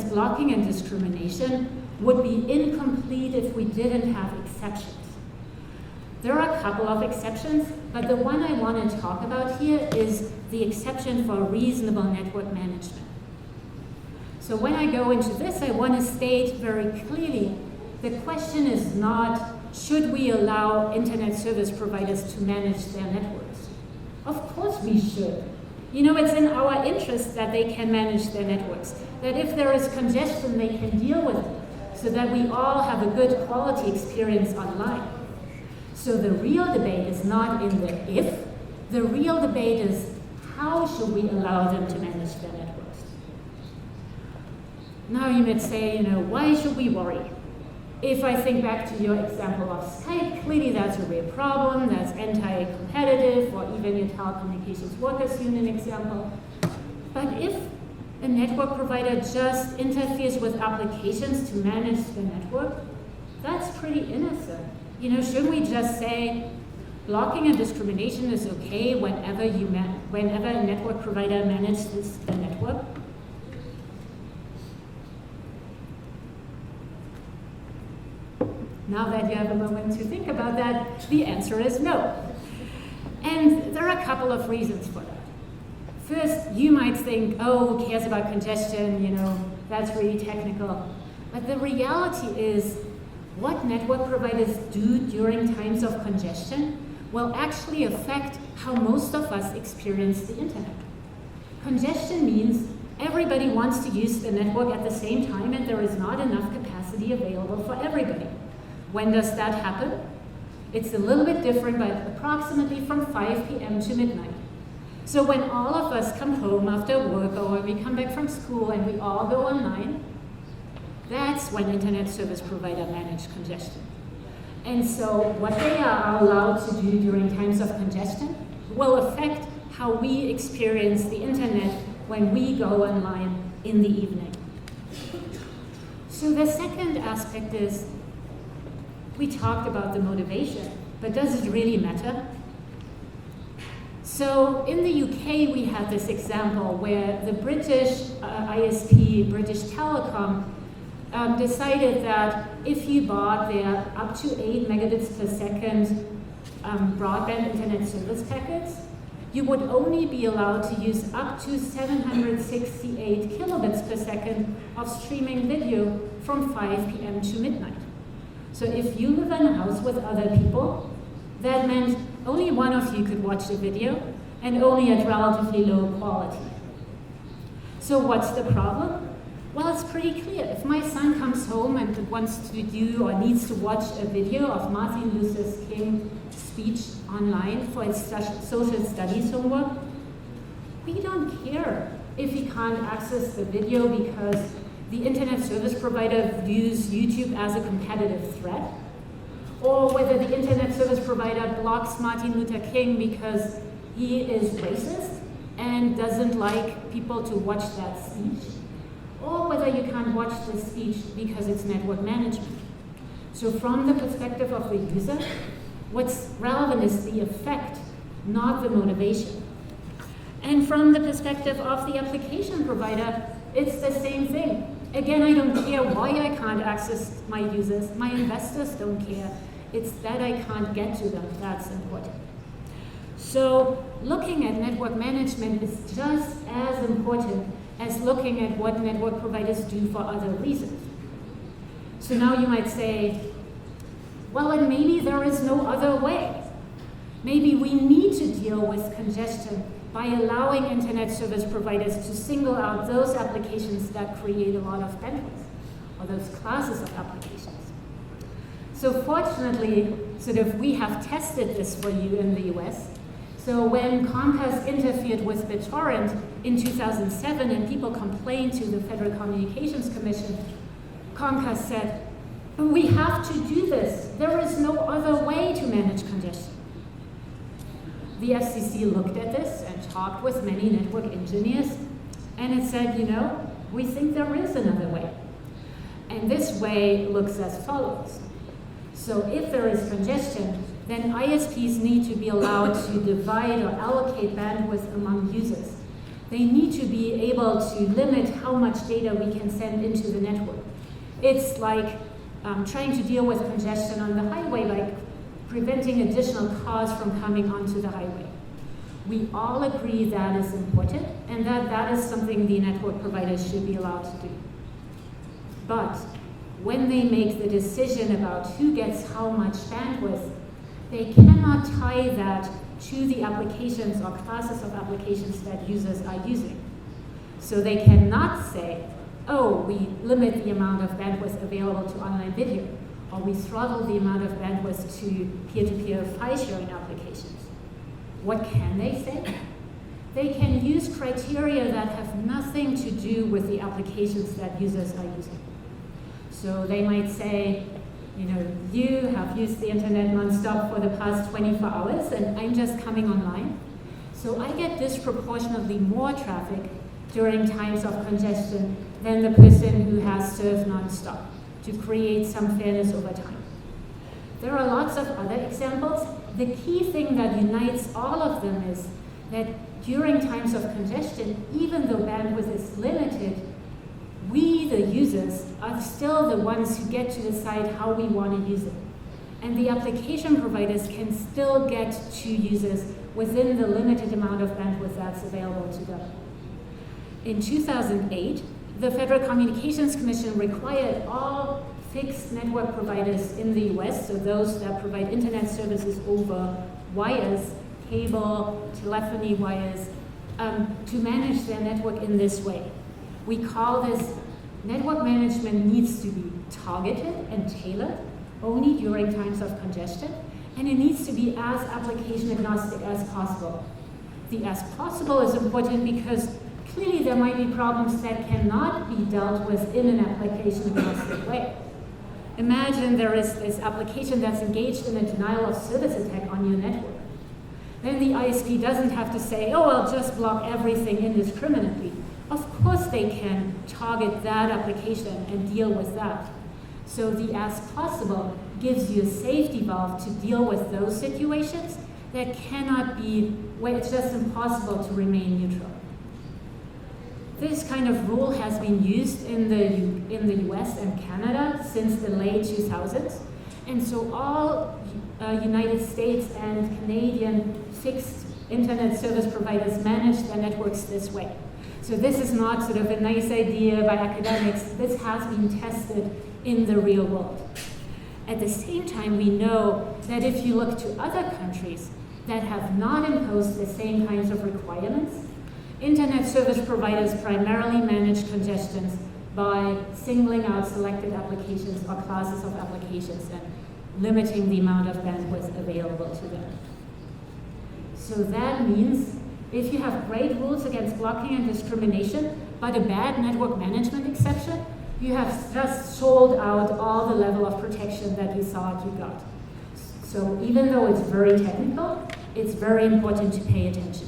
Blocking and discrimination would be incomplete if we didn't have exceptions. There are a couple of exceptions, but the one I want to talk about here is the exception for reasonable network management. So when I go into this, I want to state very clearly, the question is not, should we allow internet service providers to manage their networks? Of course we should. You know, it's in our interest that they can manage their networks, that if there is congestion, they can deal with it, so that we all have a good quality experience online. So the real debate is not in the if, the real debate is how should we allow them to manage their networks? Now you might say, you know, why should we worry? If I think back to your example of Skype, clearly that's a real problem, that's anti-competitive, or even your telecommunications workers union example. But if a network provider just interferes with applications to manage the network, that's pretty innocent. You know, shouldn't we just say blocking and discrimination is okay whenever a network provider manages the network? Now that you have a moment to think about that, the answer is no. And there are a couple of reasons for that. First, you might think, oh, who cares about congestion, you know, that's really technical. But the reality is, what network providers do during times of congestion will actually affect how most of us experience the internet. Congestion means everybody wants to use the network at the same time and there is not enough capacity available for everybody. When does that happen? It's a little bit different, but approximately from 5 p.m. to midnight. So when all of us come home after work or when we come back from school and we all go online, that's when internet service provider manage congestion. And so what they are allowed to do during times of congestion will affect how we experience the internet when we go online in the evening. So the second aspect is, we talked about the motivation, but does it really matter? So in the UK, we had this example where the British ISP, British Telecom, decided that if you bought their up to 8 megabits per second broadband internet service packets, you would only be allowed to use up to 768 kilobits per second of streaming video from 5 p.m. to midnight. So if you live in a house with other people, that meant only one of you could watch the video and only at relatively low quality. So what's the problem? Well, it's pretty clear. If my son comes home and wants to do or needs to watch a video of Martin Luther King's speech online for his social studies homework, we don't care if he can't access the video because the internet service provider views YouTube as a competitive threat, or whether the internet service provider blocks Martin Luther King because he is racist and doesn't like people to watch that speech, or whether you can't watch the speech because it's network management. So from the perspective of the user, what's relevant is the effect, not the motivation. And from the perspective of the application provider, it's the same thing. Again, I don't care why I can't access my users. My investors don't care. It's that I can't get to them. That's important. So looking at network management is just as important as looking at what network providers do for other reasons. So now you might say, well, and maybe there is no other way. Maybe we need to deal with congestion by allowing internet service providers to single out those applications that create a lot of bandwidth, or those classes of applications. So fortunately, we have tested this for you in the US. So when Comcast interfered with BitTorrent in 2007 and people complained to the Federal Communications Commission, Comcast said, we have to do this. There is no other way to manage congestion. The FCC looked at this and talked with many network engineers, and it said, you know, we think there is another way. And this way looks as follows. So if there is congestion, then ISPs need to be allowed to divide or allocate bandwidth among users. They need to be able to limit how much data we can send into the network. It's like trying to deal with congestion on the highway by preventing additional cars from coming onto the highway. We all agree that is important and that is something the network providers should be allowed to do. But when they make the decision about who gets how much bandwidth, they cannot tie that to the applications or classes of applications that users are using. So they cannot say, oh, we limit the amount of bandwidth available to online video, or we throttle the amount of bandwidth to peer-to-peer file sharing applications. What can they say? They can use criteria that have nothing to do with the applications that users are using. So they might say, you have used the internet nonstop for the past 24 hours and I'm just coming online. So I get disproportionately more traffic during times of congestion than the person who has surfed nonstop to create some fairness over time. There are lots of other examples. The key thing that unites all of them is that during times of congestion, even though bandwidth is limited, we, the users, are still the ones who get to decide how we want to use it. And the application providers can still get to users within the limited amount of bandwidth that's available to them. In 2008, the Federal Communications Commission required all fixed network providers in the US, so those that provide internet services over wires, cable, telephony wires, to manage their network in this way. We call this network management needs to be targeted and tailored only during times of congestion, and it needs to be as application agnostic as possible. The as possible is important because clearly there might be problems that cannot be dealt with in an application agnostic way. Imagine there is this application that's engaged in a denial of service attack on your network. Then the ISP doesn't have to say, oh, I'll just block everything indiscriminately. Of course they can target that application and deal with that. So the as possible gives you a safety valve to deal with those situations that cannot be, where it's just impossible to remain neutral. This kind of rule has been used in the US and Canada since the late 2000s. And so all United States and Canadian fixed internet service providers manage their networks this way. So this is not sort of a nice idea by academics. This has been tested in the real world. At the same time, we know that if you look to other countries that have not imposed the same kinds of requirements, internet service providers primarily manage congestions by singling out selected applications or classes of applications and limiting the amount of bandwidth available to them. So that means if you have great rules against blocking and discrimination, but a bad network management exception, you have just sold out all the level of protection that you thought you got. So even though it's very technical, it's very important to pay attention.